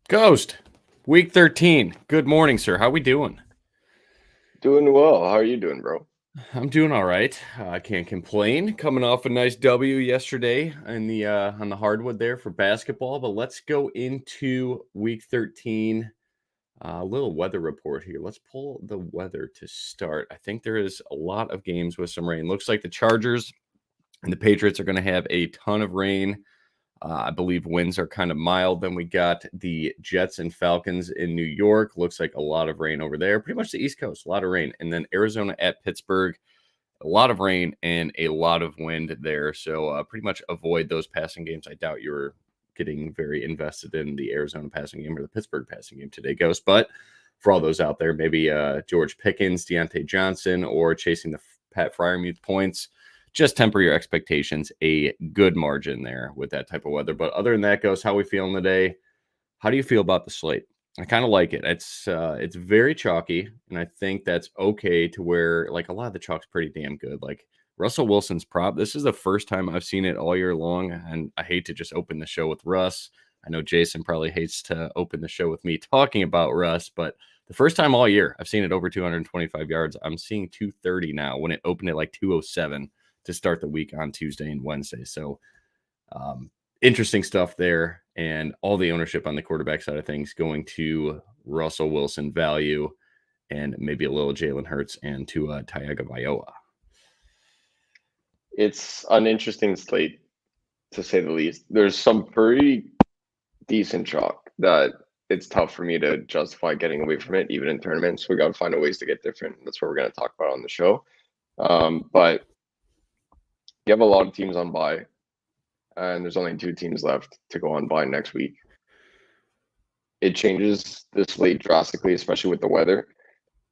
Ghost, week 13. Good morning, sir. How we doing? Doing well. How are you doing, bro? I'm doing all right. I can't complain. Coming off a nice W yesterday in the on the hardwood there for basketball. But let's go into week 13. A little weather report here. Let's pull the weather to start. I think there is a lot of games with some rain. Looks like the Chargers and the Patriots are going to have a ton of rain. I believe winds are kind of mild. Then we got the Jets and Falcons in New York. Looks like a lot of rain over there. Pretty much the East Coast, a lot of rain. And then Arizona at Pittsburgh, a lot of rain and a lot of wind there. So pretty much avoid those passing games. I doubt you're getting very invested in the Arizona passing game or the Pittsburgh passing game today, Ghost. But for all those out there, maybe George Pickens, Deontay Johnson, or chasing the Pat Fryermuth points. Just temper your expectations. A good margin there with that type of weather. But other than that, Ghost, how we feeling today? How do you feel about the slate? I kind of like it. It's very chalky, and I think that's okay to where like a lot of the chalk's pretty damn good. Like Russell Wilson's prop. This is the first time I've seen it all year long, and I hate to just open the show with Russ. I know Jason probably hates to open the show with me talking about Russ, but the first time all year I've seen it over 225 yards. I'm seeing 230 now when it opened at like 207 to start the week on Tuesday and Wednesday. So interesting stuff there. And all the ownership on the quarterback side of things going to Russell Wilson value and maybe a little Jalen Hurts and to Tagovailoa. It's an interesting slate, to say the least. There's some pretty decent chalk that it's tough for me to justify getting away from it, even in tournaments. We got to find ways to get different. That's what we're going to talk about on the show. But you have a lot of teams on bye, and there's only 2 teams left to go on bye next week. It changes the slate drastically, especially with the weather.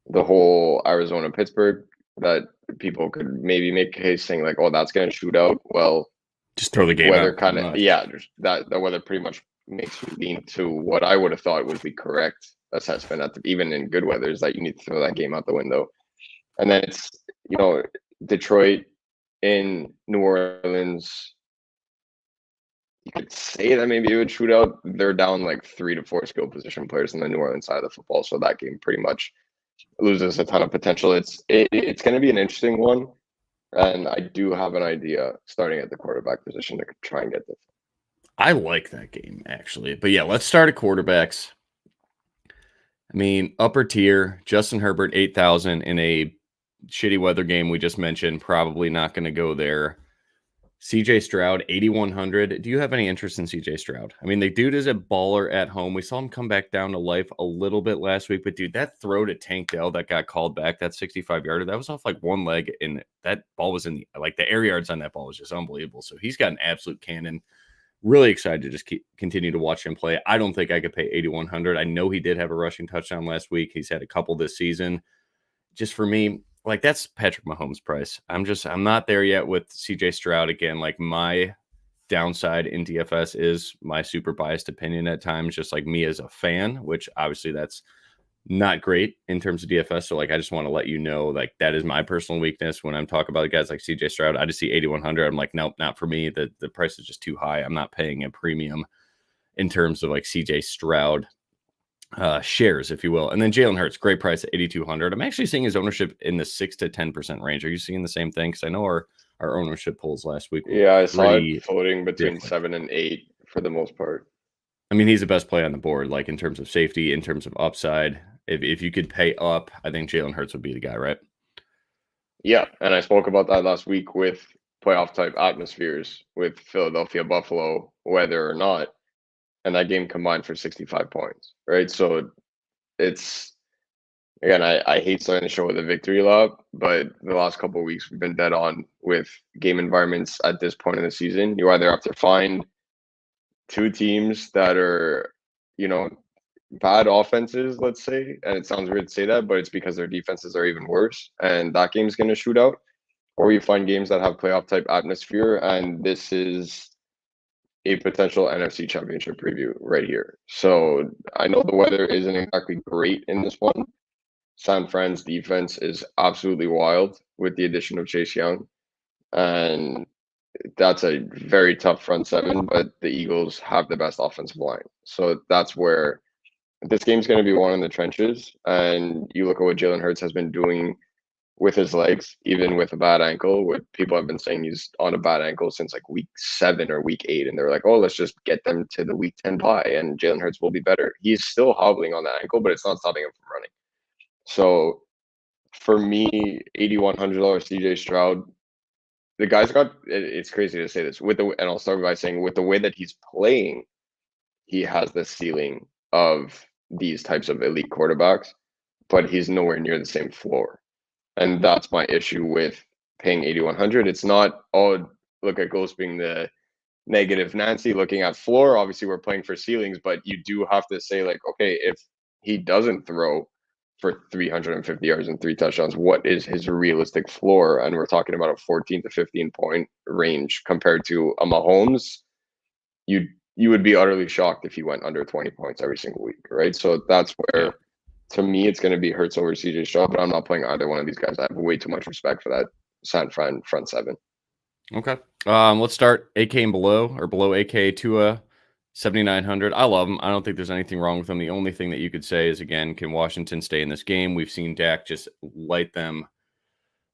The whole Arizona-Pittsburgh, that people could maybe make a case saying like, oh, that's going to shoot out. Well, just throw the game weather out. Kind of, that the weather pretty much makes you lean to what I would have thought would be correct assessment even in good weather, is that you need to throw that game out the window. And then it's, Detroit in New Orleans. You could say that maybe it would shoot out. They're down like 3 to 4 skill position players in the New Orleans side of the football, so that game pretty much loses a ton of potential. It's going to be an interesting one, and I do have an idea starting at the quarterback position to try and get this. I like that game actually, but yeah, let's start at quarterbacks. I mean, upper tier, Justin Herbert 8,000 in a shitty weather game we just mentioned. Probably not going to go there. CJ Stroud, 8,100. Do you have any interest in CJ Stroud? I mean, the dude is a baller at home. We saw him come back down to life a little bit last week, but dude, that throw to Tank Dell that got called back, that 65-yarder, that was off like one leg, and that ball was in the air yards on that ball was just unbelievable. So he's got an absolute cannon. Really excited to just continue to watch him play. I don't think I could pay 8,100. I know he did have a rushing touchdown last week. He's had a couple this season. Just for me, like that's Patrick Mahomes' price. I'm not there yet with CJ Stroud. Again, like my downside in DFS is my super biased opinion at times, just like me as a fan, which obviously that's not great in terms of DFS. So like, I just want to let you know, like that is my personal weakness when I'm talking about guys like CJ Stroud. I just see 8,100. I'm like, nope, not for me. The price is just too high. I'm not paying a premium in terms of like CJ Stroud shares, if you will. And then Jalen Hurts, great price at 8,200. I'm actually seeing his ownership in the 6 to 10% range. Are you seeing the same thing? Because I know our ownership polls last week. Yeah, I saw it floating between 7 and 8 for the most part. I mean, he's the best play on the board, like in terms of safety, in terms of upside. If you could pay up, I think Jalen Hurts would be the guy, right? Yeah, and I spoke about that last week with playoff type atmospheres with Philadelphia, Buffalo, whether or not, and that game combined for 65 points, right? So it's, again, I hate starting the show with a victory lap, but the last couple of weeks we've been dead on with game environments at this point in the season. You either have to find 2 teams that are, bad offenses, let's say, and it sounds weird to say that, but it's because their defenses are even worse, and that game's going to shoot out. Or you find games that have playoff type atmosphere, and this is a potential NFC Championship preview right here. So I know the weather isn't exactly great in this one. San Fran's defense is absolutely wild with the addition of Chase Young, and that's a very tough front seven, but the Eagles have the best offensive line. So that's where this game's going to be one in the trenches. And you look at what Jalen Hurts has been doing with his legs, even with a bad ankle. What people have been saying he's on a bad ankle since like week 7 or week 8, and they're like, "Oh, let's just get them to the week 10 bye, and Jalen Hurts will be better." He's still hobbling on that ankle, but it's not stopping him from running. So for me, $8,100 CJ Stroud. The guy's got. It's crazy to say this and I'll start by saying with the way that he's playing, he has the ceiling of these types of elite quarterbacks, but he's nowhere near the same floor. And that's my issue with paying 8,100. It's not, oh, look at Ghost being the negative Nancy looking at floor. Obviously, we're playing for ceilings, but you do have to say, like, okay, if he doesn't throw for 350 yards and 3 touchdowns, what is his realistic floor? And we're talking about a 14 to 15 point range compared to a Mahomes. You would be utterly shocked if he went under 20 points every single week, right? So that's where, to me, it's going to be Hurts over CJ Stroud, but I'm not playing either one of these guys. I have way too much respect for that San Fran front seven. Okay. Let's start AK and below, or below AK Tua, 7,900. I love him. I don't think there's anything wrong with him. The only thing that you could say is, again, can Washington stay in this game? We've seen Dak just light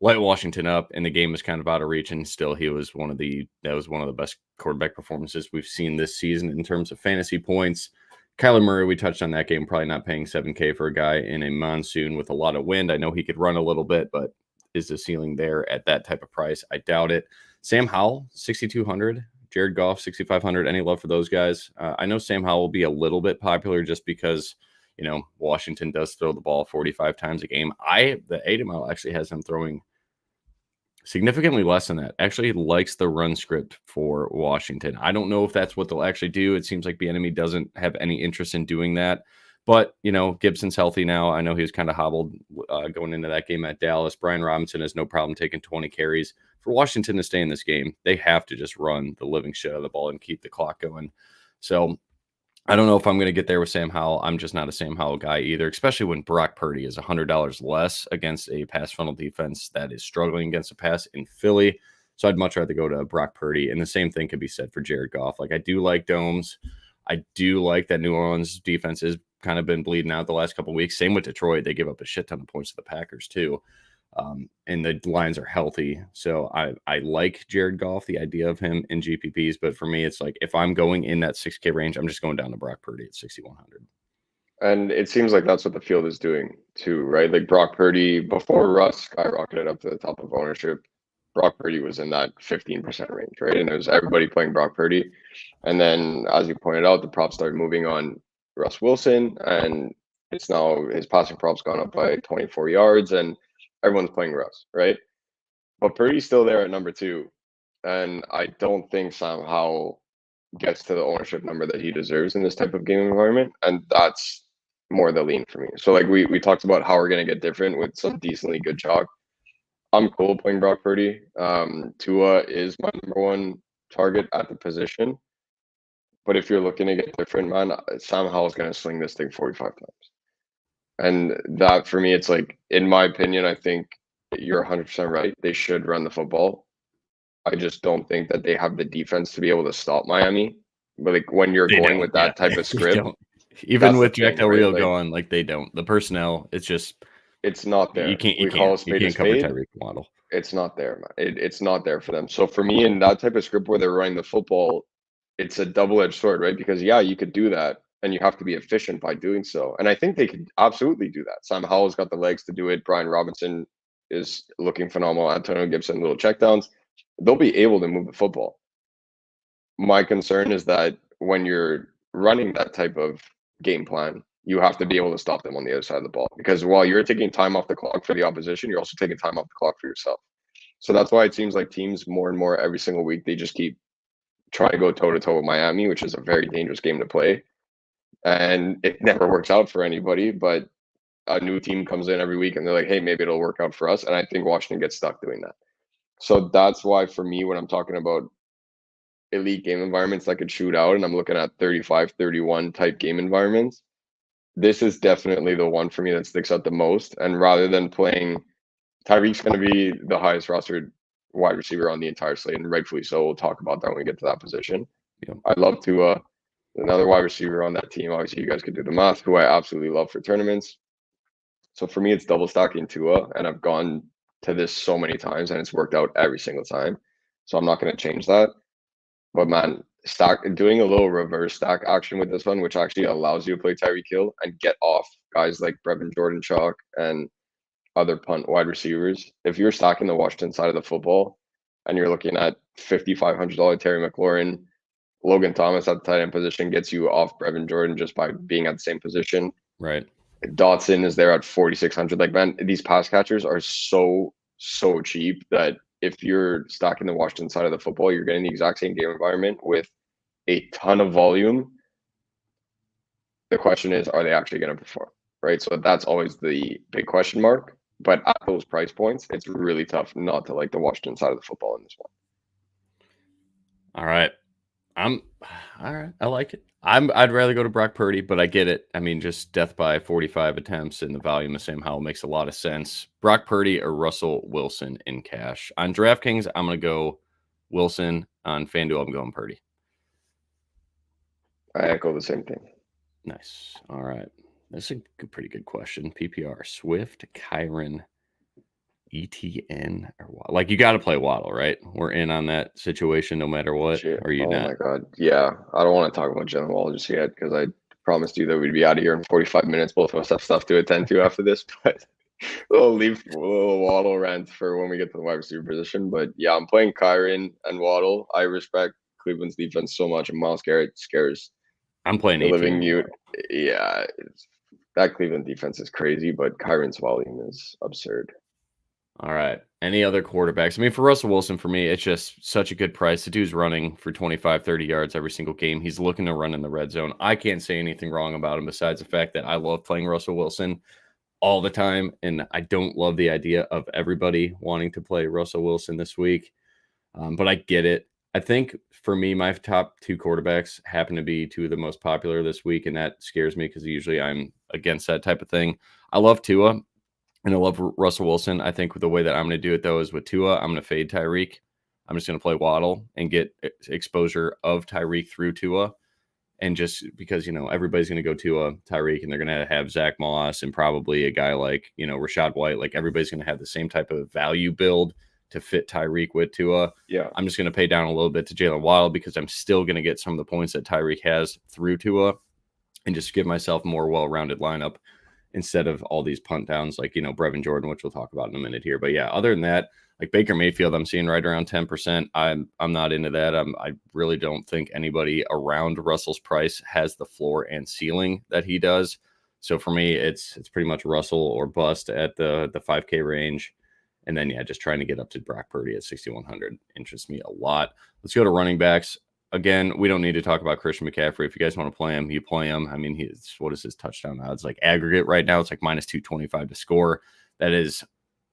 Washington up, and the game was kind of out of reach, and still that was one of the best quarterback performances we've seen this season in terms of fantasy points. Kyler Murray, we touched on that game, probably not paying $7K for a guy in a monsoon with a lot of wind. I know he could run a little bit, but is the ceiling there at that type of price? I doubt it. Sam Howell, 6,200. Jared Goff, 6,500. Any love for those guys? I know Sam Howell will be a little bit popular just because, Washington does throw the ball 45 times a game. The ADML actually has him throwing significantly less than that. Actually likes the run script for Washington. I don't know if that's what they'll actually do. It seems like Bieniemy doesn't have any interest in doing that. But, Gibson's healthy now. I know he was kind of hobbled going into that game at Dallas. Brian Robinson has no problem taking 20 carries. For Washington to stay in this game, they have to just run the living shit out of the ball and keep the clock going. So I don't know if I'm going to get there with Sam Howell. I'm just not a Sam Howell guy either, especially when Brock Purdy is $100 less against a pass funnel defense that is struggling against a pass in Philly. So I'd much rather go to Brock Purdy. And the same thing could be said for Jared Goff. Like, I do like domes. I do like that New Orleans defense has kind of been bleeding out the last couple of weeks. Same with Detroit. They give up a shit ton of points to the Packers too. And the Lions are healthy. So I like Jared Goff, the idea of him in GPPs. But for me, it's like, if I'm going in that 6K range, I'm just going down to Brock Purdy at 6,100. And it seems like that's what the field is doing too, right? Like Brock Purdy, before Russ skyrocketed up to the top of ownership, Brock Purdy was in that 15% range, right? And it was everybody playing Brock Purdy. And then, as you pointed out, the props started moving on Russ Wilson, and it's now his passing props gone up by 24 yards, and everyone's playing Russ, right? But Purdy's still there at number 2. And I don't think Sam Howell gets to the ownership number that he deserves in this type of game environment. And that's more the lean for me. So like we talked about how we're going to get different with some decently good chalk. I'm cool playing Brock Purdy. Tua is my number 1 target at the position. But if you're looking to get different, man, Sam Howell's going to sling this thing 45 times. And that, for me, it's like, in my opinion, I think you're 100% right. They should run the football. I just don't think that they have the defense to be able to stop Miami. But like when you're going with that type of script, even with Jack Del Rio going, like, they don't. The personnel, it's not there. You can't cover Tyreek Waddle. It's not there, man. It's not there for them. So for me, in that type of script where they're running the football, it's a double-edged sword, right? Because you could do that, and you have to be efficient by doing so. And I think they could absolutely do that. Sam Howell's got the legs to do it. Brian Robinson is looking phenomenal. Antonio Gibson, little checkdowns. They'll be able to move the football. My concern is that when you're running that type of game plan, you have to be able to stop them on the other side of the ball. Because while you're taking time off the clock for the opposition, you're also taking time off the clock for yourself. So that's why it seems like teams more and more every single week, they just keep trying to go toe-to-toe with Miami, which is a very dangerous game to play. And it never works out for anybody, but a new team comes in every week and they're like, hey, maybe it'll work out for us. And I think Washington gets stuck doing that. So that's why, for me, when I'm talking about elite game environments that could shoot out, and I'm looking at 35, 31 type game environments, this is definitely the one for me that sticks out the most. And rather than playing, Tyreek's going to be the highest rostered wide receiver on the entire slate, and rightfully so. We'll talk about that when we get to that position. Yeah. I love Tua. another wide receiver on that team. Obviously, you guys could do the math, who I absolutely love for tournaments. So for me, it's double stacking Tua, and I've gone to this so many times, and it's worked out every single time. So I'm not going to change that. But man, doing a little reverse stack action with this one, which actually allows you to play Tyreek Hill and get off guys like Brevin Jordan Chalk and other punt wide receivers. If you're stacking the Washington side of the football and you're looking at $5,500 Terry McLaurin, Logan Thomas at the tight end position gets you off Brevin Jordan just by being at the same position. Right. Dotson is there at 4,600. Like, man, these pass catchers are so cheap that if you're stacking the Washington side of the football, you're getting the exact same game environment with a ton of volume. The question is, are they actually going to perform? Right. So that's always the big question mark. But at those price points, it's really tough not to like the Washington side of the football in this one. All right. All right. I like it. I'd rather go to Brock Purdy, but I get it. I mean, just death by 45 attempts and the volume of Sam Howell makes a lot of sense. Brock Purdy or Russell Wilson in cash. On DraftKings, I'm going to go Wilson. On FanDuel, I'm going Purdy. I echo the same thing. Nice. All right. That's a pretty good question. PPR, Swift, Kyron, ETN, or Waddle. Like, you got to play Waddle, right? We're in on that situation no matter what. Shit. Or you not? My God. Yeah. I don't want to talk about Jalen Waddle just yet because I promised you that we'd be out of here in 45 minutes. Both of us have stuff to attend to after this, but we'll leave a little Waddle rant for when we get to the wide receiver position. But yeah, I'm playing Kyron and Waddle. I respect Cleveland's defense so much, and Myles Garrett scares I'm playing the 18. living mute. Yeah, that Cleveland defense is crazy, but Kyron's volume is absurd. All right. Any other quarterbacks? I mean, for Russell Wilson, for me, it's just such a good price. The dude's running for 25, 30 yards every single game. He's looking to run in the red zone. I can't say anything wrong about him besides the fact that I love playing Russell Wilson all the time, and I don't love the idea of everybody wanting to play Russell Wilson this week. But I get it. I think for me, my top two quarterbacks happen to be two of the most popular this week, and that scares me because usually I'm against that type of thing. I love Tua. And I love Russell Wilson. I think the way that I'm going to do it, though, is with Tua, I'm going to fade Tyreek. I'm just going to play Waddle and get exposure of Tyreek through Tua. And just because, everybody's going to go Tua, Tyreek, and they're going to have Zach Moss and probably a guy like, Rachaad White. Like, everybody's going to have the same type of value build to fit Tyreek with Tua. Yeah. I'm just going to pay down a little bit to Jalen Waddle because I'm still going to get some of the points that Tyreek has through Tua and just give myself a more well-rounded lineup instead of all these punt downs like, Brevin Jordan, which we'll talk about in a minute here. But yeah, other than that, like Baker Mayfield, I'm seeing right around 10%. I'm not into that. I really don't think anybody around Russell's price has the floor and ceiling that he does. So for me, it's pretty much Russell or bust at the 5K range. And then, just trying to get up to Brock Purdy at 6,100 interests me a lot. Let's go to running backs. Again, we don't need to talk about Christian McCaffrey. If you guys want to play him, you play him. I mean, what is his touchdown odds? Like aggregate right now, it's like minus 225 to score. That is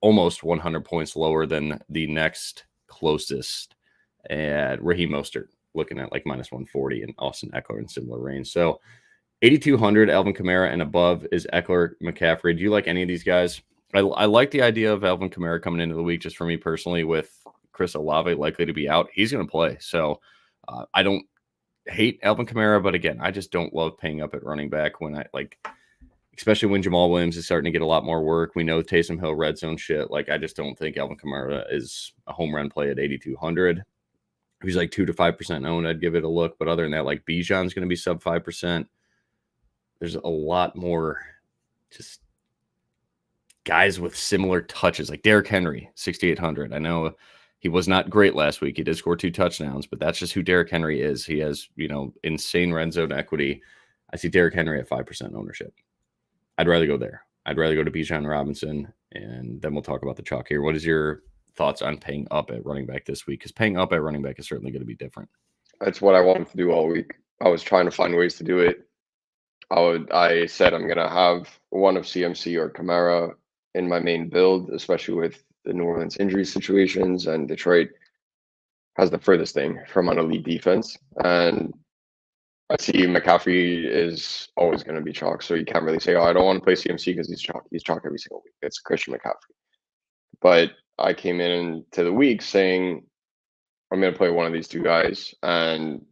almost 100 points lower than the next closest at Raheem Mostert, looking at like minus 140, and Austin Eckler in similar range. So 8,200, Alvin Kamara and above is Eckler, McCaffrey. Do you like any of these guys? I like the idea of Alvin Kamara coming into the week, just for me personally, with Chris Olave likely to be out. He's going to play. So I don't hate Alvin Kamara, but again, I just don't love paying up at running back when especially when Jamal Williams is starting to get a lot more work. We know Taysom Hill red zone shit. Like, I just don't think Alvin Kamara is a home run play at 8,200. If he's like 2 to 5% owned, I'd give it a look. But other than that, like Bijan's going to be sub 5%. There's a lot more just guys with similar touches, like Derrick Henry, 6,800. I know he was not great last week. He did score 2 touchdowns, but that's just who Derrick Henry is. He has, insane red zone equity. I see Derrick Henry at 5% ownership. I'd rather go there. I'd rather go to Bijan Robinson, and then we'll talk about the chalk here. What is your thoughts on paying up at running back this week? Because paying up at running back is certainly going to be different. That's what I wanted to do all week. I was trying to find ways to do it. I said I'm going to have one of CMC or Kamara in my main build, especially with the New Orleans injury situations, and Detroit has the furthest thing from an elite defense. And I see McCaffrey is always going to be chalk, so you can't really say, I don't want to play CMC because he's chalk. He's chalk every single week. It's Christian McCaffrey. But I came into the week saying I'm going to play one of these two guys, and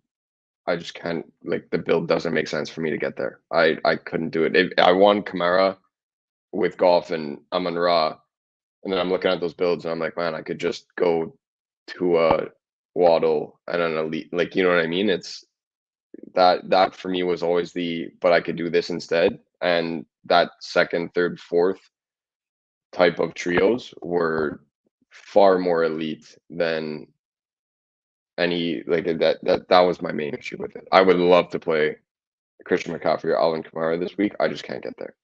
I just can't, like, the build doesn't make sense for me to get there. I couldn't do it. I won Kamara with Golf and Amon-Ra, and then I'm looking at those builds and I'm like, man, I could just go to a Waddle and an elite. Like, you know what I mean? It's that for me was always but I could do this instead. And that second, third, fourth type of trios were far more elite than any, like, that was my main issue with it. I would love to play Christian McCaffrey or Alvin Kamara this week. I just can't get there.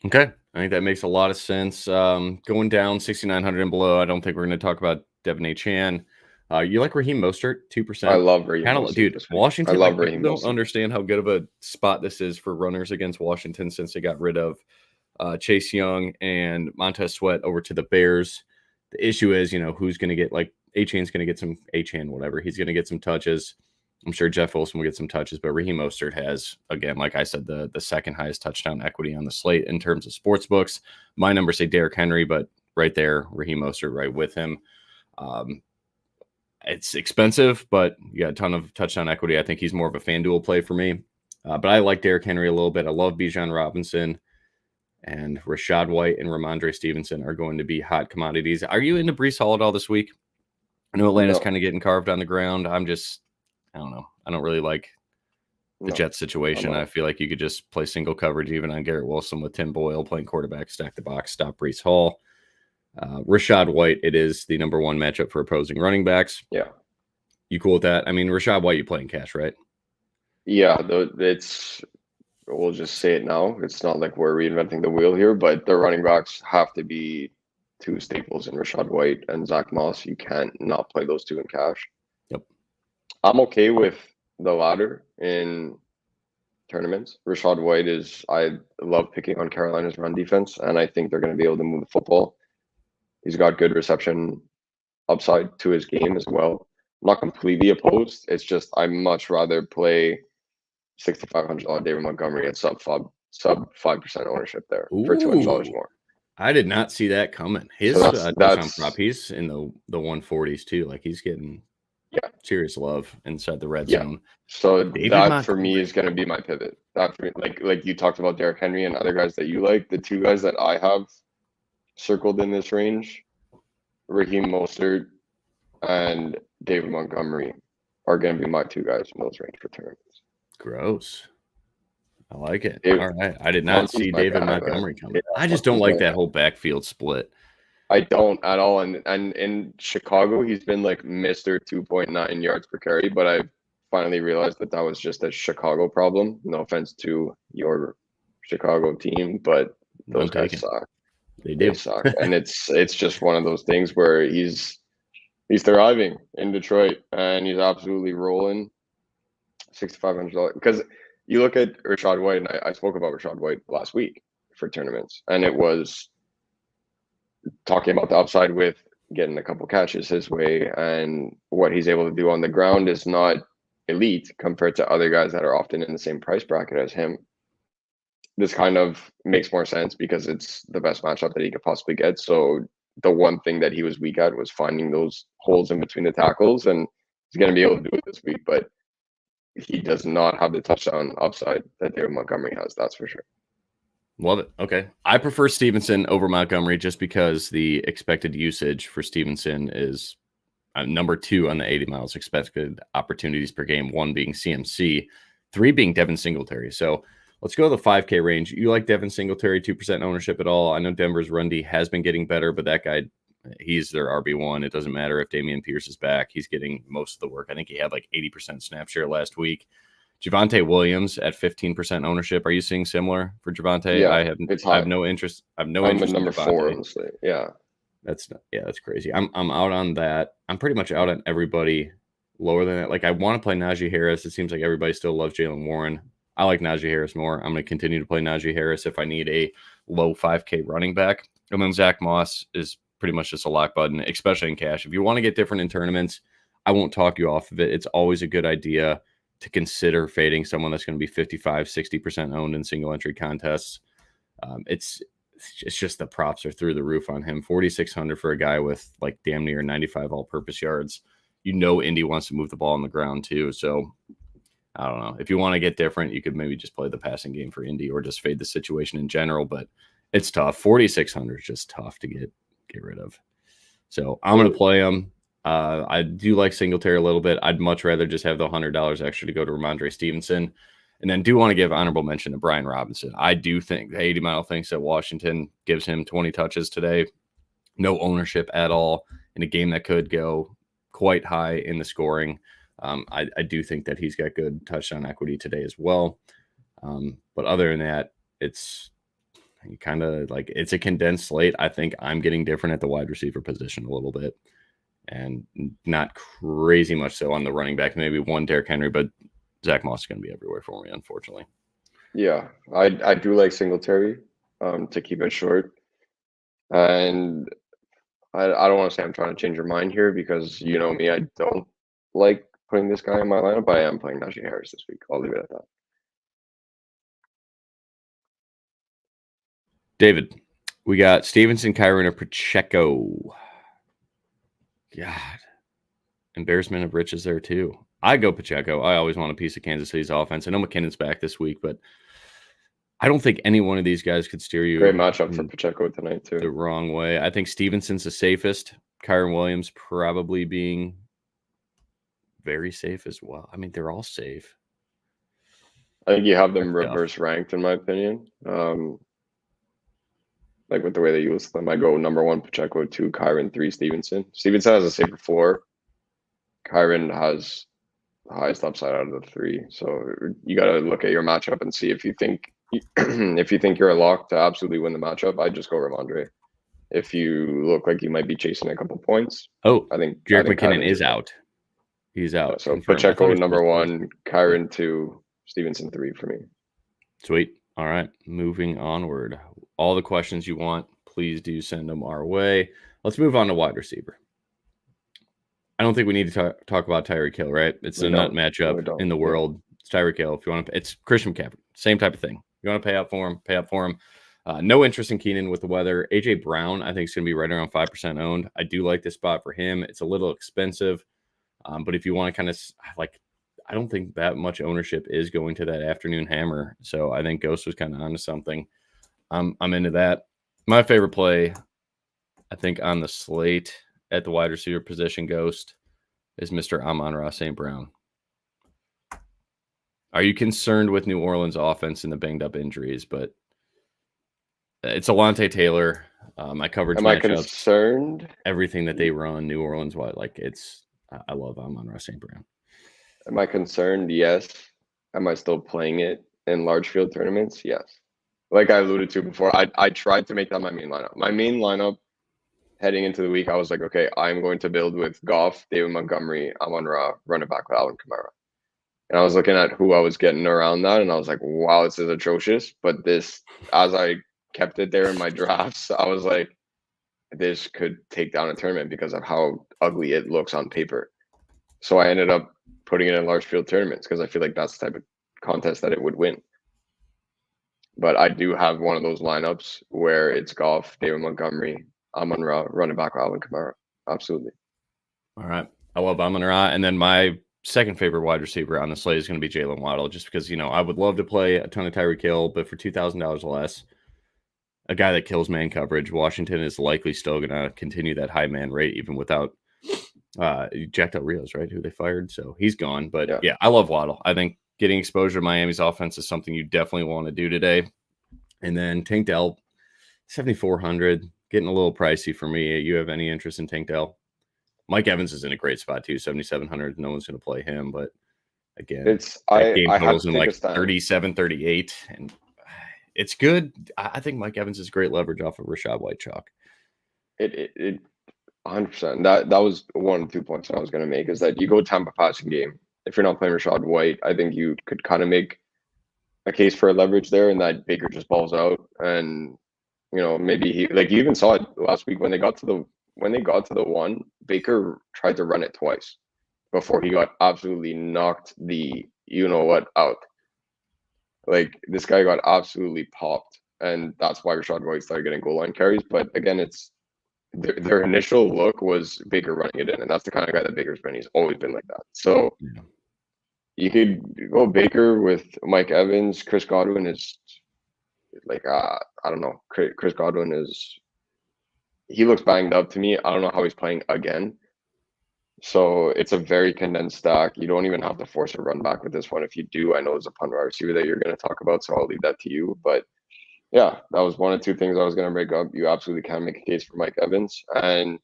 Okay. I think that makes a lot of sense. Going down 6,900 and below, I don't think we're going to talk about Devin A. Chan. You like Raheem Mostert, 2%? I love Raheem Mostert. Dude, Washington, I love like, Raheem people don't Mostert. understand how good of a spot this is for runners against Washington since they got rid of Chase Young and Montez Sweat over to the Bears. The issue is, who's going to get, like, A-Chan's going to get some, A-Chan, whatever. He's going to get some touches. I'm sure Jeff Wilson will get some touches, but Raheem Mostert has, again, like I said, the second highest touchdown equity on the slate in terms of sports books. My numbers say Derrick Henry, but right there, Raheem Mostert right with him. It's expensive, but you got a ton of touchdown equity. I think he's more of a FanDuel play for me. But I like Derrick Henry a little bit. I love Bijan Robinson, and Rashad White and Ramondre Stevenson are going to be hot commodities. Are you into Breece Hall at all this week? I know Atlanta's kind of getting carved on the ground. I don't know. I don't really like the Jets situation. I feel like you could just play single coverage even on Garrett Wilson with Tim Boyle playing quarterback, stack the box, stop Breece Hall. Rashad White, it is the number one matchup for opposing running backs. Yeah. You cool with that? I mean, Rashad White, you playing cash, right? Yeah, we'll just say it now. It's not like we're reinventing the wheel here, but the running backs have to be two staples in Rashad White and Zach Moss. You can't not play those two in cash. Yep. I'm okay with the latter in tournaments. Rashad White I love picking on Carolina's run defense, and I think they're going to be able to move the football. He's got good reception upside to his game as well. I'm not completely opposed. It's just I'd much rather play $6,500 David Montgomery at sub 5% ownership there for $200 more. I did not see that coming. His touchdown prop, he's in the 140s too. Like, he's getting serious love inside the red zone. So that for me is going to be my pivot. That for me, like you talked about Derrick Henry and other guys that you like. The two guys that I have circled in this range, Raheem Mostert and David Montgomery, are going to be my two guys in those range for tournaments. Gross. I like it. All right. I did not see David Montgomery coming. I just don't like that whole backfield split. I don't at all. And in Chicago, he's been like Mr. 2.9 yards per carry, but I finally realized that was just a Chicago problem. No offense to your Chicago team, but those guys suck. They suck. And it's just one of those things where he's thriving in Detroit and he's absolutely rolling. $6,500 because you look at Rashad White, and I spoke about Rashad White last week for tournaments, and it was talking about the upside with getting a couple catches his way, and what he's able to do on the ground is not elite compared to other guys that are often in the same price bracket as him. This kind of makes more sense because it's the best matchup that he could possibly get. So the one thing that he was weak at was finding those holes in between the tackles, and he's going to be able to do it this week, but he does not have the touchdown upside that David Montgomery has. That's for sure. Love it. Okay. I prefer Stevenson over Montgomery just because the expected usage for Stevenson is number 2 on the 80 miles expected opportunities per game, 1 being CMC, 3 being Devin Singletary. So let's go to the 5K range. You like Devin Singletary, 2% ownership at all? I know Denver's run D has been getting better, but that guy, he's their RB1. It doesn't matter if Dameon Pierce is back. He's getting most of the work. I think he had like 80% snap share last week. Javonte Williams at 15% ownership. Are you seeing similar for Javonte? Yeah, I have no interest. I'm interest number 4 on the slate. Yeah. That's crazy. I'm out on that. I'm pretty much out on everybody lower than that. Like, I want to play Najee Harris. It seems like everybody still loves Jaylen Warren. I like Najee Harris more. I'm going to continue to play Najee Harris if I need a low 5K running back. And then Zach Moss is pretty much just a lock button, especially in cash. If you want to get different in tournaments, I won't talk you off of it. It's always a good idea to consider fading someone that's going to be 55, 60% owned in single entry contests. It's just the props are through the roof on him. 4,600 for a guy with like damn near 95 all-purpose yards. Indy wants to move the ball on the ground too. So I don't know. If you want to get different, you could maybe just play the passing game for Indy or just fade the situation in general. But it's tough. 4,600 is just tough to get rid of. So I'm going to play him. I do like Singletary a little bit. I'd much rather just have the $100 extra to go to Ramondre Stevenson. And then do want to give honorable mention to Brian Robinson. I do think the 80 Mile thinks that Washington gives him 20 touches today. No ownership at all in a game that could go quite high in the scoring. I do think that he's got good touchdown equity today as well. But other than that, it's kind of like it's a condensed slate. I think I'm getting different at the wide receiver position a little bit and not crazy much so on the running back. Maybe one Derrick Henry, but Zach Moss is going to be everywhere for me, unfortunately. Yeah, I do like Singletary to keep it short. And I don't want to say I'm trying to change your mind here because you know me, I don't like putting this guy in my lineup, but I am playing Najee Harris this week. I'll leave it at that. David, we got Stevenson, Kyron, or Pacheco. God, embarrassment of riches there too. I go Pacheco. I always want a piece of Kansas City's offense. I know McKinnon's back this week, but I don't think any one of these guys could steer you. Great matchup for Pacheco tonight too. The wrong way. I think Stevenson's the safest. Kyron Williams probably being very safe as well. I mean, they're all safe. I think you have them reverse ranked, in my opinion. Like with the way they use them, I go number 1 Pacheco, 2 Kyron, 3 Stevenson. Stevenson has a safer 4. Kyron has the highest upside out of the 3. So you got to look at your matchup and see if you think you're a lock to absolutely win the matchup. I just go Ramondre. If you look like you might be chasing a couple points, I think McKinnon is out. He's out. So Pacheco number 1, Kyron 2, Stevenson 3 for me. Sweet. All right, moving onward. All the questions you want, please do send them our way. Let's move on to wide receiver. I don't think we need to talk about Tyreek Hill, right? It's the nut matchup in the world. It's Tyreek Hill. If you want to, it's Christian McCaffrey. Same type of thing. You want to pay up for him, pay up for him. No interest in Keenan with the weather. AJ Brown, I think, is going to be right around 5% owned. I do like this spot for him. It's a little expensive, but if you want to kind of like, I don't think that much ownership is going to that afternoon hammer. So I think Ghost was kind of onto something. I'm into that. My favorite play, I think, on the slate at the wide receiver position, Ghost, is Mr. Amon-Ra St. Brown. Are you concerned with New Orleans offense and the banged up injuries? But it's Alontae Taylor. My coverage. Am I concerned? Everything that they run, New Orleans wide, like it's. I love Amon-Ra St. Brown. Am I concerned? Yes. Am I still playing it in large field tournaments? Yes. Like I alluded to before, I tried to make that my main lineup. My main lineup heading into the week, I was like, okay, I'm going to build with Goff, David Montgomery, Amon-Ra, running back with Alvin Kamara. And I was looking at who I was getting around that, and I was like, wow, this is atrocious. But this, as I kept it there in my drafts, I was like, this could take down a tournament because of how ugly it looks on paper. So I ended up putting it in large field tournaments because I feel like that's the type of contest that it would win. But I do have one of those lineups where it's Goff, David Montgomery, Amon-Ra, running back with Alvin Kamara. Absolutely. All right. I love Amon-Ra. And then my second favorite wide receiver on the slate is going to be Jalen Waddle, just because, I would love to play a ton of Tyreek Hill, but for $2,000 less, a guy that kills man coverage, Washington is likely still going to continue that high man rate, even without Jack Del Rio's, right, who they fired. So he's gone. But yeah, I love Waddle. I think getting exposure to Miami's offense is something you definitely want to do today. And then Tank Dell, 7,400, getting a little pricey for me. You have any interest in Tank Dell? Mike Evans is in a great spot too, 7,700. No one's going to play him, but again, game totals in like 37, 38, and it's good. I think Mike Evans is great leverage off of Rachaad White chalk. It 100%. That was 1 or 2 points I was going to make is that you go Tampa passing game. If you're not playing Rachaad White, I think you could kind of make a case for a leverage there, and that Baker just balls out, and maybe he, like, you even saw it last week when they got to the 1, Baker tried to run it twice before he got absolutely knocked the out. Like, this guy got absolutely popped, and that's why Rachaad White started getting goal line carries. But again, it's their initial look was Baker running it in, and that's the kind of guy that Baker's been. He's always been like that. So you could go Baker with Mike Evans. Chris Godwin is like I don't know. Chris Godwin he looks banged up to me. I don't know how he's playing again. So it's a very condensed stack. You don't even have to force a run back with this one. If you do, I know there's a punt wide receiver that you're going to talk about, so I'll leave that to you. But yeah, that was one of two things I was going to bring up. You absolutely can make a case for Mike Evans. And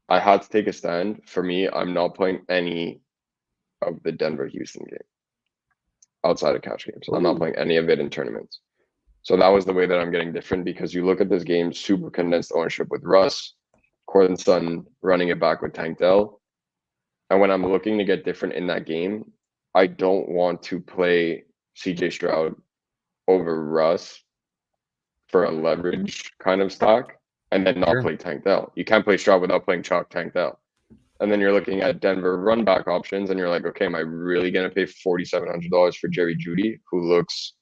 I had to take a stand. For me, I'm not playing any of the Denver-Houston game outside of cash games. I'm not playing any of it in tournaments. So that was the way that I'm getting different, because you look at this game, super condensed ownership with Russ, Courtland Sutton running it back with Tank Dell. And when I'm looking to get different in that game, I don't want to play CJ Stroud over Russ for a leverage kind of stock and then not play Tank Dell. You can't play Stroud without playing chalk Tank Dell. And then you're looking at Denver run back options and you're like, okay, am I really going to pay $4,700 for Jerry Jeudy, who looks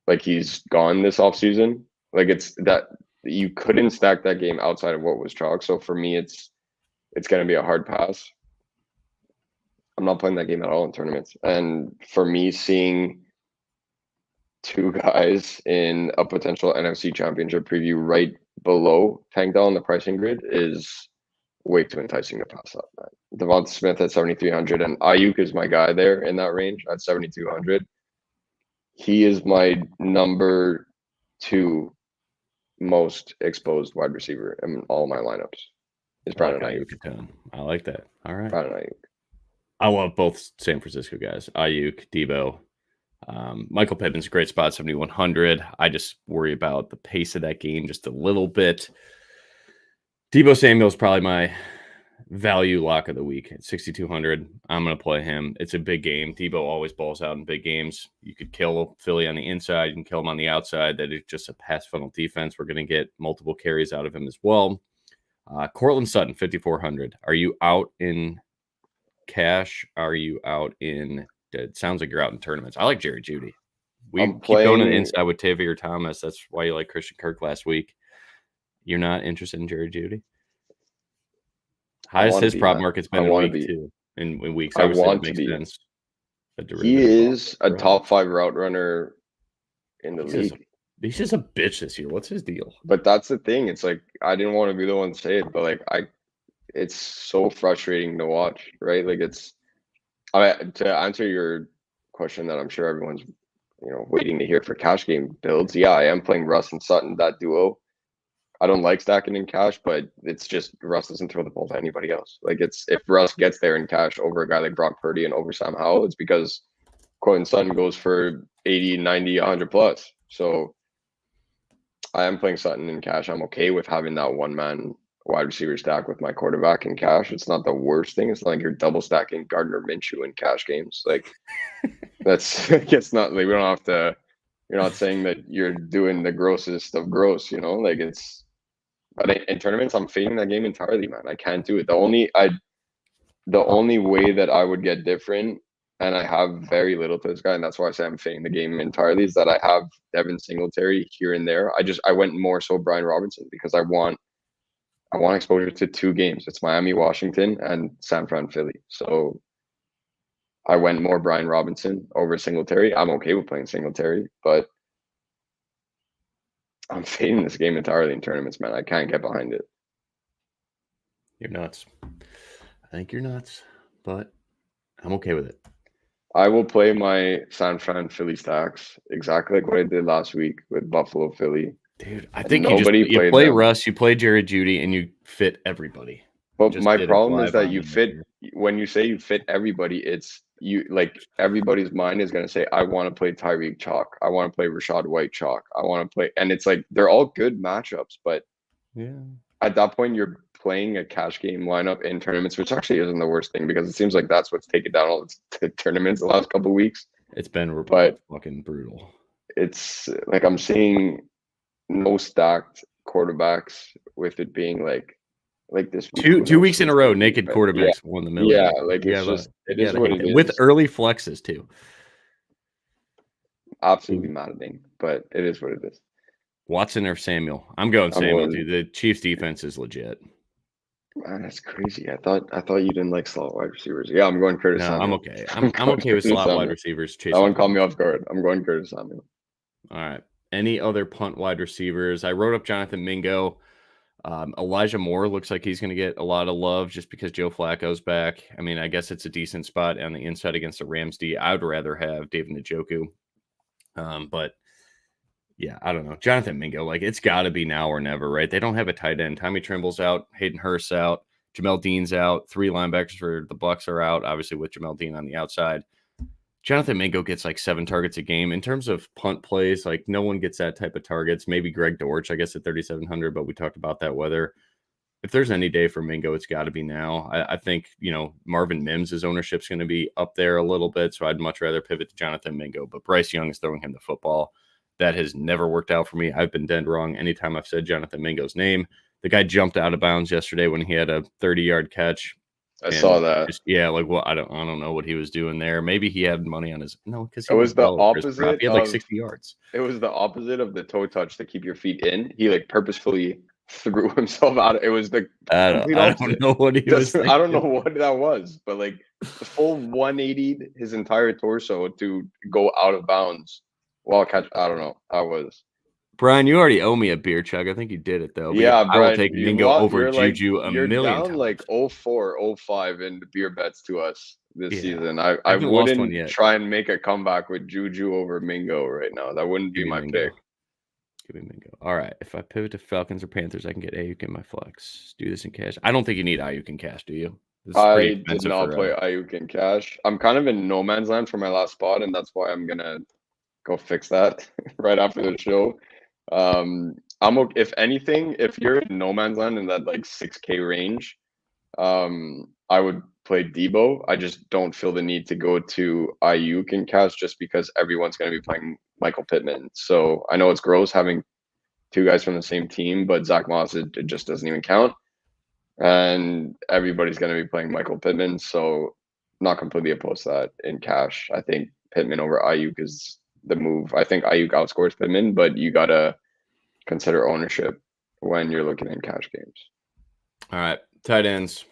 like he's gone this offseason? Like, it's that you couldn't stack that game outside of what was chalk. So for me, it's going to be a hard pass. I'm not playing that game at all in tournaments. And for me, seeing two guys in a potential NFC Championship preview right below Tank Dell on the pricing grid is way too enticing to pass up, man. Devonta Smith at 7,300 and Ayuk is my guy there in that range at 7,200. He is my number 2 most exposed wide receiver in all my lineups. Is Brandon Ayuk. I like that. All right. Brandon Ayuk. I love both San Francisco guys. Ayuk, Debo. Michael Pittman's a great spot, 7,100. I just worry about the pace of that game just a little bit. Debo Samuel's probably my value lock of the week at 6,200. I'm going to play him. It's a big game. Debo always balls out in big games. You could kill Philly on the inside. You can kill him on the outside. That is just a pass funnel defense. We're going to get multiple carries out of him as well. Courtland Sutton, 5,400. Are you out in cash? Are you out in... It sounds like you're out in tournaments. I like Jerry Jeudy. We keep going to the inside with Tavier Thomas. That's why you like Christian Kirk last week. You're not interested in Jerry Jeudy? Highest his prop market's been in week 2. In weeks, I want to be. Sense. He is a top 5 route runner in the league. He's just a bitch this year. What's his deal? But that's the thing. It's like, I didn't want to be the one to say it, but like it's so frustrating to watch, right? Like to answer your question that I'm sure everyone's waiting to hear for cash game builds. Yeah, I am playing Russ and Sutton, that duo. I don't like stacking in cash, but it's just Russ doesn't throw the ball to anybody else. Like, it's if Russ gets there in cash over a guy like Brock Purdy and over Sam Howell, it's because Courtland Sutton goes for 80, 90, 100 plus. So I am playing Sutton in cash. I'm okay with having that one-man wide receiver stack with my quarterback in cash. It's not the worst thing. It's not like you're double stacking Gardner Minshew in cash games. Like, it's not like we don't have to. You're not saying that you're doing the grossest of gross. Like it's. But in tournaments, I'm fading that game entirely, man. I can't do it. The only way that I would get different, and I have very little to this guy, and that's why I say I'm fading the game entirely, is that I have Devin Singletary here and there. I went more so Brian Robinson because I want exposure to 2 games. It's Miami, Washington, and San Fran, Philly. So I went more Brian Robinson over Singletary. I'm okay with playing Singletary, but I'm fading this game entirely in tournaments, man. I can't get behind it. You're nuts. I think you're nuts, but I'm okay with it. I will play my San Fran Philly stacks exactly like what I did last week with Buffalo Philly. Dude, I think you play them. Russ, you play Jerry Jeudy, and you fit everybody. But my problem is that you fit when you say you fit everybody, it's you like everybody's mind is going to say, I want to play Tyreek chalk. I want to play Rachaad White chalk. I want to play. And it's like, they're all good matchups. But at that point, you're playing a cash game lineup in tournaments, which actually isn't the worst thing because it seems like that's what's taken down all the tournaments the last couple of weeks. It's been fucking brutal. It's like I'm seeing no stacked quarterbacks with it being like this week, 2 weeks in a row, naked quarterbacks won the million. Yeah, like it's just it is what it is. With early flexes too. Absolutely maddening, but it is what it is. Watson or Samuel? I'm going Samuel, dude. The Chiefs defense is legit. Man, that's crazy. I thought you didn't like slot wide receivers. Yeah, I'm going Curtis No, Samuel. I'm okay. I'm okay with slot wide receivers. That one caught me off guard. I'm going Curtis Samuel. All right. Any other punt wide receivers? I wrote up Jonathan Mingo. Elijah Moore looks like he's going to get a lot of love just because Joe Flacco's back. I mean, I guess it's a decent spot on the inside against the Rams D. I would rather have David Njoku. But yeah, I don't know. Jonathan Mingo, like it's got to be now or never, right? They don't have a tight end. Tommy Trimble's out. Hayden Hurst's out. Jamel Dean's out. 3 linebackers for the Bucs are out, obviously with Jamel Dean on the outside. Jonathan Mingo gets like 7 targets a game. In terms of punt plays, like no one gets that type of targets. Maybe Greg Dortch, I guess, at 3,700, but we talked about that weather. If there's any day for Mingo, it's got to be now. I think, Marvin Mims' ownership's going to be up there a little bit, so I'd much rather pivot to Jonathan Mingo. But Bryce Young is throwing him the football. That has never worked out for me. I've been dead wrong anytime I've said Jonathan Mingo's name. The guy jumped out of bounds yesterday when he had a 30-yard catch. I saw that. I don't know what he was doing there. Maybe he had money on his because it was the opposite. He had like 60 yards. It was the opposite of the toe touch to keep your feet in. He like purposefully threw himself out. It was the I don't know what he was thinking. I don't know what that was, but like the full 180'd his entire torso to go out of bounds while catch. I don't know. I was. Brian, you already owe me a beer chug. I think you did it, though. Yeah, I will take Mingo over Juju a million down times. Like 0-4, 0-5 in the beer bets to us this season. I wouldn't try and make a comeback with Juju over Mingo right now. That wouldn't be my pick. Give me Mingo. All right. If I pivot to Falcons or Panthers, I can get Ayuk in my flex. Do this in cash. I don't think you need Ayuk in cash, do you? I did not play Ayuk in cash. I'm kind of in no man's land for my last spot, and that's why I'm going to go fix that right after the show. If anything, if you're in no man's land in that like 6K range, I would play Debo. I just don't feel the need to go to Ayuk in cash just because everyone's going to be playing Michael Pittman. So I know it's gross having 2 guys from the same team, but Zach Moss, it just doesn't even count. And everybody's going to be playing Michael Pittman. So not completely opposed to that in cash. I think Pittman over Ayuk is the move. I think Ayuk outscores Pittman, but you got to consider ownership when you're looking in cash games. All right. Tight ends.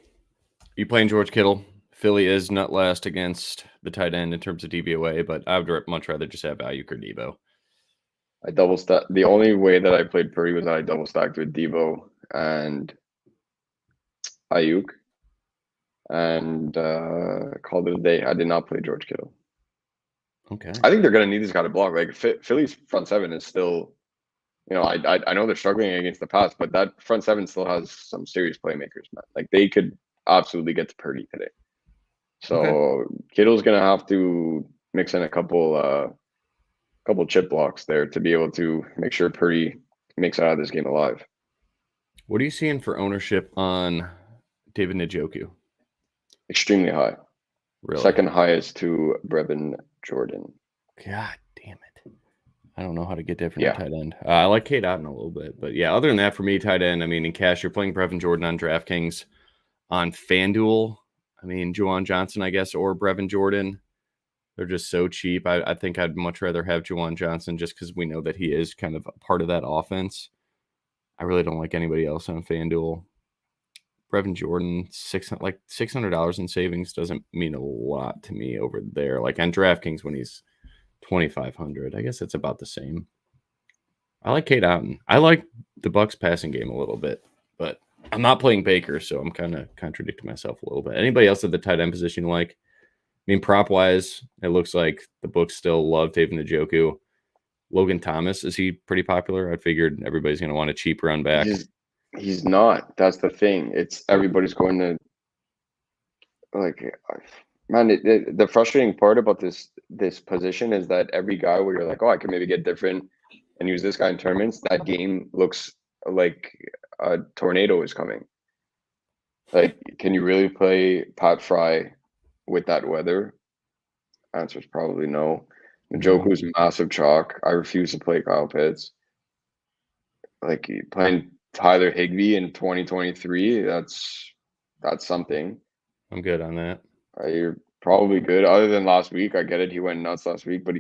You playing George Kittle? Philly is nut last against the tight end in terms of DVOA, but I would much rather just have Ayuk or Debo. I double stack. The only way that I played Purdy was that I double stacked with Debo and Ayuk and called it a day. I did not play George Kittle. Okay. I think they're going to need this guy to block. Like Philly's front seven is still, I know they're struggling against the pass, but that front seven still has some serious playmakers, man. Like they could absolutely get to Purdy today. So Kittle's going to have to mix in a couple chip blocks there to be able to make sure Purdy makes it out of this game alive. What are you seeing for ownership on David Njoku? Extremely high. Really? Second highest to Brevin Jordan. God damn it. I don't know how to get different at tight end. I like Kate Otten a little bit. But yeah, other than that, for me, tight end, I mean, in cash, you're playing Brevin Jordan on DraftKings. On FanDuel, I mean, Juwan Johnson, I guess, or Brevin Jordan. They're just so cheap. I think I'd much rather have Juwan Johnson just because we know that he is kind of a part of that offense. I really don't like anybody else on FanDuel. Brevin Jordan, $600 in savings doesn't mean a lot to me over there. Like on DraftKings when he's $2,500, I guess it's about the same. I like Kate Otten. I like the Bucs passing game a little bit, but I'm not playing Baker, so I'm kind of contradicting myself a little bit. Anybody else at the tight end position like? I mean, prop wise, it looks like the books still love David Njoku. Logan Thomas, is he pretty popular? I figured everybody's going to want a cheap run back. He's not. That's the thing. It's everybody's going to man. The frustrating part about this position is that every guy where you're like, oh, I can maybe get different and use this guy in tournaments. That game looks like a tornado is coming. Like, can you really play Pat Fry with that weather? Answer is probably no. Njoku's massive chalk. I refuse to play Kyle Pitts. Like playing Tyler Higbee in 2023, that's something. I'm good on that. You're probably good. Other than last week, I get it. He went nuts last week, but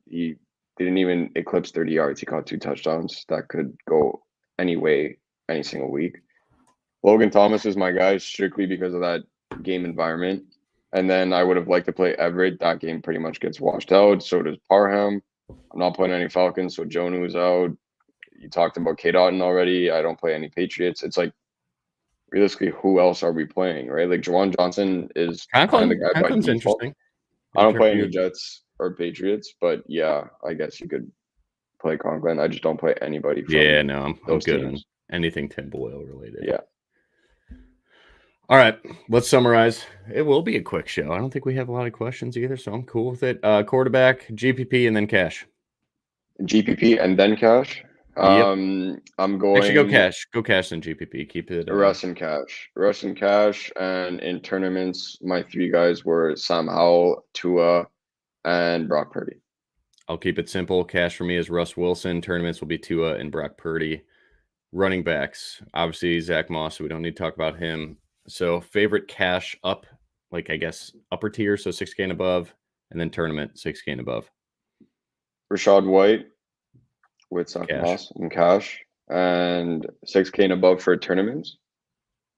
he didn't even eclipse 30 yards. He caught 2 touchdowns. That could go any way, any single week. Logan Thomas is my guy strictly because of that game environment. And then I would have liked to play Everett. That game pretty much gets washed out. So does Parham. I'm not playing any Falcons, so Jonu's out. You talked about Kate Otten already. I don't play any Patriots. It's like, realistically, who else are we playing, right? Like, Jawan Johnson is kind of the guy by Conklin's default. interesting. I don't play any Jets or Patriots, but yeah, I guess you could play Conklin. I just don't play anybody from I'm those good teams. on anything Tim Boyle related. Yeah. All right, let's summarize. It will be a quick show. I don't think we have a lot of questions either, so I'm cool with it. Quarterback, GPP, and then cash. GPP and then cash. Yep. I'm going. Actually, go cash. Go cash and GPP. Keep it. Russ and cash. And in tournaments, my 3 guys were Sam Howell, Tua, and Brock Purdy. I'll keep it simple. Cash for me is Russ Wilson. Tournaments will be Tua and Brock Purdy. Running backs, obviously Zach Moss. So we don't need to talk about him. So favorite cash up, like I guess upper tier, so 6K and above, and then tournament 6K and above. Rashad White with Zach Moss and cash, and 6K and above for tournaments.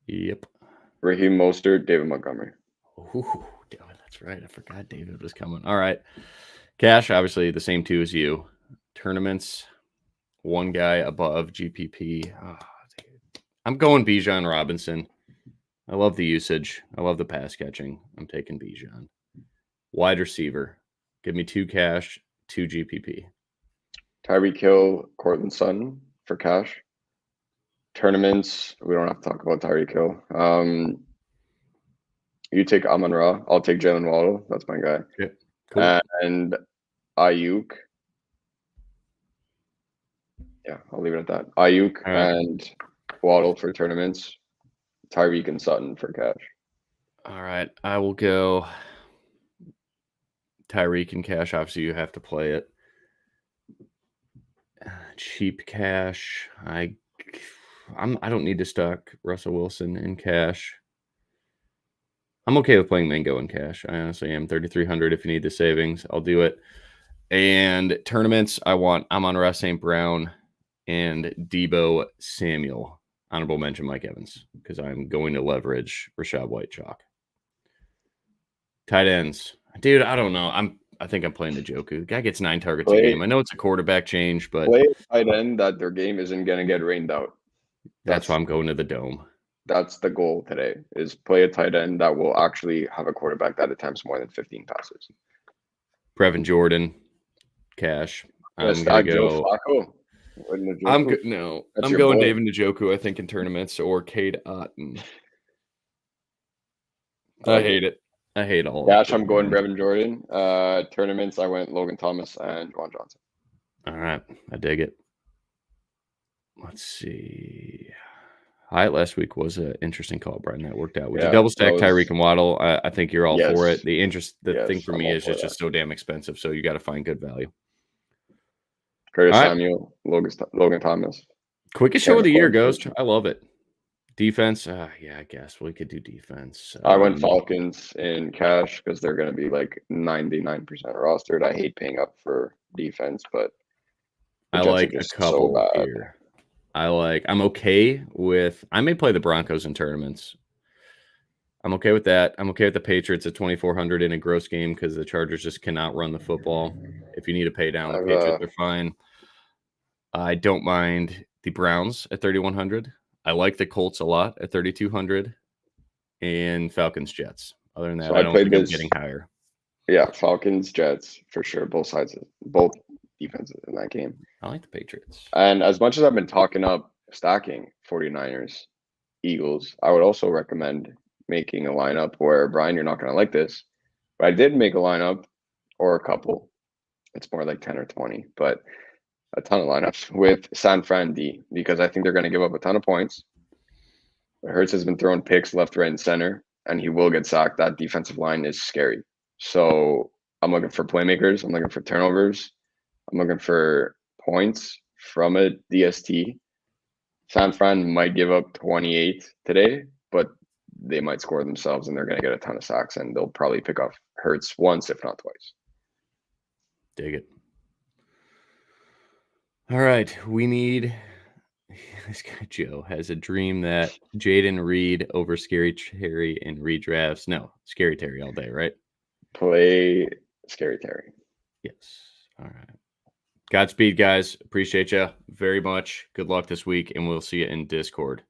Yep. Raheem Mostert, David Montgomery. Ooh, damn it, that's right. I forgot David was coming. All right. Cash, obviously the same 2 as you. Tournaments, 1 guy above GPP. Oh, I'm going Bijan Robinson. I love the usage. I love the pass catching. I'm taking Bijan. Wide receiver. Give me 2 cash, 2 GPP. Tyreek Hill, Cortland Sutton for cash. Tournaments, we don't have to talk about Tyreek Hill. You take Amon-Ra. I'll take Jalen Waddle. That's my guy. Okay, cool. And Ayuk. Yeah, I'll leave it at that. Ayuk and Waddle for tournaments. Tyreek and Sutton for cash. All right. I will go Tyreek and cash. Obviously, you have to play it. Cheap cash. I don't need to stock Russell Wilson in cash. I'm okay with playing Mingo in cash. I honestly am. 3,300 if you need the savings. I'll do it. And tournaments, I'm on Russ St. Brown and Debo Samuel. Honorable mention Mike Evans because I'm going to leverage Rashad White chalk. Tight ends. Dude, I don't know. I think I'm playing the Njoku. The guy gets 9 targets a game. I know it's a quarterback change, but play a tight end that their game isn't going to get rained out. That's why I'm going to the dome. That's the goal today, is play a tight end that will actually have a quarterback that attempts more than 15 passes. Brevin Jordan, cash. I'm going to go. Flacco. I'm going David Njoku, I think, in tournaments, or Cade Otten. I hate it. I hate all of it. I'm going Brevin Jordan. Tournaments, I went Logan Thomas and Juwan Johnson. All right. I dig it. Let's see. Last week was an interesting call, Brian. That worked out. Would you double stack Tyreek and Waddle? I think you're all for it. The thing for me is it's just so damn expensive, so you got to find good value. Curtis Samuel, Logan Thomas. Quickest show of the year, Ghost. I love it. Defense, yeah, I guess we could do defense. I went Falcons in cash because they're going to be like 99% rostered. I hate paying up for defense, but I like a couple here. I'm okay with. I may play the Broncos in tournaments. I'm okay with that. I'm okay with the Patriots at 2,400 in a gross game because the Chargers just cannot run the football. If you need to pay down, the Patriots are fine. I don't mind the Browns at 3,100. I like the Colts a lot at 3,200, and Falcons Jets. Other than that, I don't think I'm getting higher. Yeah, Falcons Jets for sure. Both defenses in that game. I like the Patriots. And as much as I've been talking up stacking 49ers, Eagles, I would also recommend making a lineup where, Brian, you're not going to like this, but I did make a lineup or a couple. It's more like 10 or 20, but a ton of lineups with San Fran D because I think they're going to give up a ton of points. Hurts has been throwing picks left, right, and center, and he will get sacked. That defensive line is scary. So I'm looking for playmakers. I'm looking for turnovers. I'm looking for points from a DST. San Fran might give up 28 today, but they might score themselves, and they're going to get a ton of sacks, and they'll probably pick off Hurts once, if not twice. Dig it. All right, we need this guy Joe has a dream that Jaden Reed over Scary Terry in redrafts. No, Scary Terry all day, right? Play Scary Terry. Yes. All right. Godspeed, guys. Appreciate you very much. Good luck this week, and we'll see you in Discord.